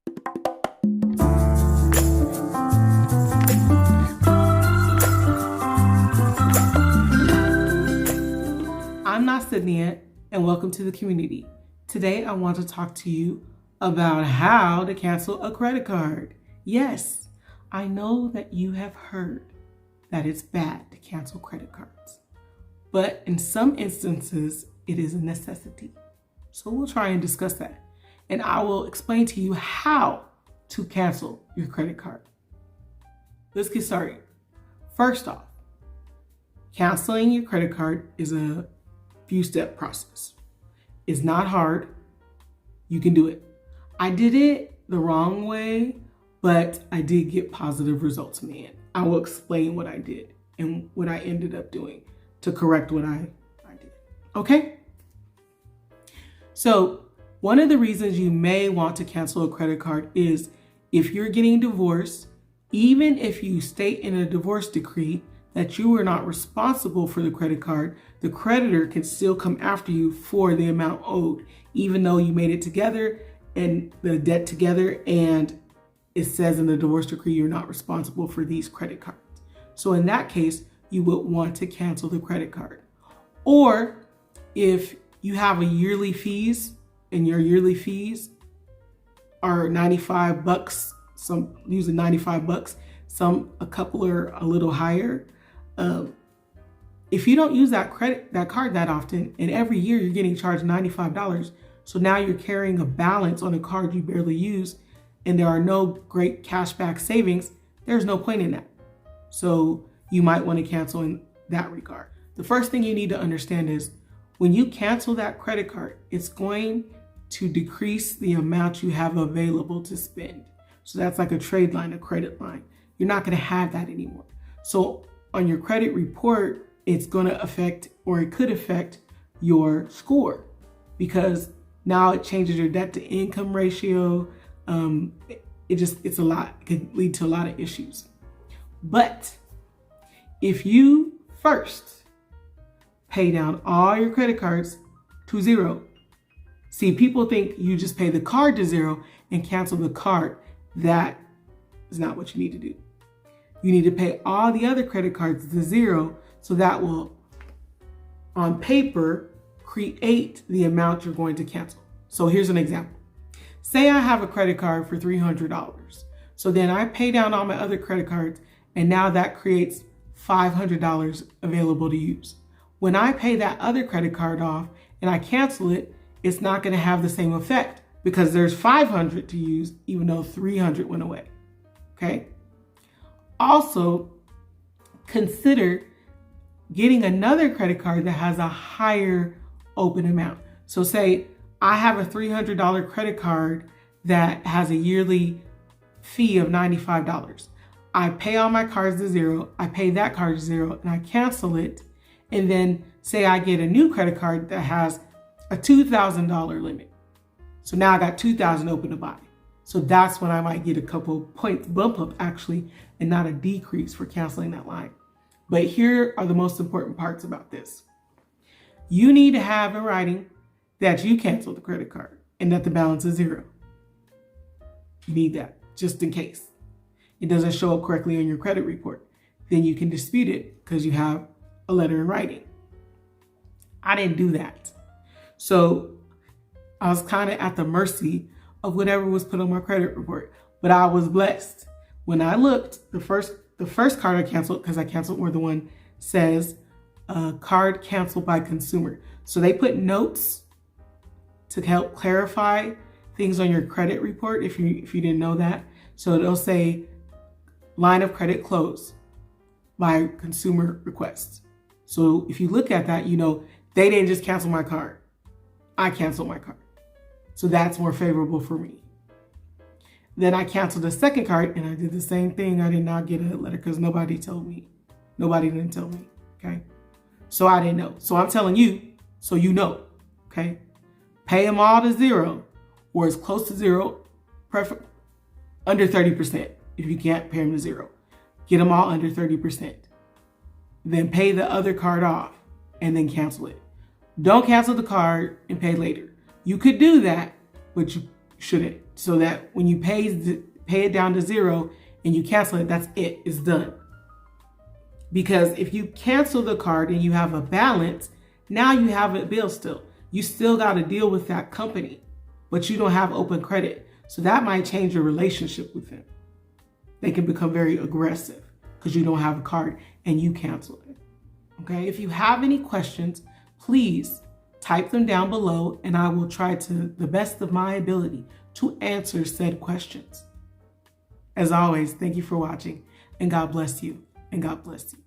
I'm not Sydnia, and welcome to the community. Today, I want to talk to you about how to cancel a credit card. Yes, I know that you have heard that it's bad to cancel credit cards, but in some instances, it is a necessity. So we'll try and discuss that, and I will explain to you how to cancel your credit card. Let's get started. First off, canceling your credit card is a few-step process. It's not hard. You can do it. I did it the wrong way, but I did get positive results in the end. I will explain what I did and what I ended up doing to correct what I did. Okay? So one of the reasons you may want to cancel a credit card is if you're getting divorced, even if you state in a divorce decree that you are not responsible for the credit card, the creditor can still come after you for the amount owed, even though you made it together and the debt together, and it says in the divorce decree you're not responsible for these credit cards. So in that case, you would want to cancel the credit card. Or if you have a yearly fees and your yearly fees are $95, some usually $95, some a couple are a little higher. If you don't use that card that often, and every year you're getting charged $95, so now you're carrying a balance on a card you barely use, and there are no great cashback savings, there's no point in that. So you might want to cancel in that regard. The first thing you need to understand is when you cancel that credit card, it's going to decrease the amount you have available to spend. So that's like a trade line, a credit line. You're not going to have that anymore. So on your credit report, it's going to affect, or it could affect, your score, because now it changes your debt to income ratio. It's a lot. It could lead to a lot of issues. But if you first pay down all your credit cards to zero, see, people think you just pay the card to zero and cancel the card. That is not what you need to do. You need to pay all the other credit cards to zero, so that will, on paper, create the amount you're going to cancel. So here's an example. Say I have a credit card for $300. So then I pay down all my other credit cards, and now that creates $500 available to use. When I pay that other credit card off and I cancel it, it's not going to have the same effect because there's $500 to use, even though $300 went away. Okay? Also, consider getting another credit card that has a higher open amount. So say I have a $300 credit card that has a yearly fee of $95. I pay all my cards to zero, I pay that card to zero, and I cancel it. And then say I get a new credit card that has a $2,000 limit. So now I got $2,000 open to buy. So that's when I might get a couple points bump up actually, and not a decrease for canceling that line. But here are the most important parts about this. You need to have in writing that you canceled the credit card and that the balance is zero. You need that just in case it doesn't show up correctly on your credit report. Then you can dispute it because you have a letter in writing. I didn't do that. So I was kind of at the mercy of whatever was put on my credit report. But I was blessed. When I looked, the first card I canceled, because I canceled more than one, says card canceled by consumer. So they put notes to help clarify things on your credit report if you didn't know that. So it'll say line of credit closed by consumer request. So if you look at that, you know they didn't just cancel my card. I canceled my card. So that's more favorable for me. Then I canceled the second card and I did the same thing. I did not get a letter because nobody told me. Nobody didn't tell me, okay? So I didn't know. So I'm telling you, so you know, okay? Pay them all to zero or as close to zero, under 30% if you can't pay them to zero. Get them all under 30%. Then pay the other card off and then cancel it. Don't cancel the card and pay later. You could do that, but you shouldn't. so that when you pay it down to zero and you cancel it, that's it, it's done. Because if you cancel the card and you have a balance, now you have a bill still. You still got to deal with that company, but you don't have open credit. So that might change your relationship with them. They can become very aggressive because you don't have a card and you cancel it. Okay, if you have any questions, please type them down below and I will try to the best of my ability to answer said questions. As always, thank you for watching, and God bless you, and God bless you.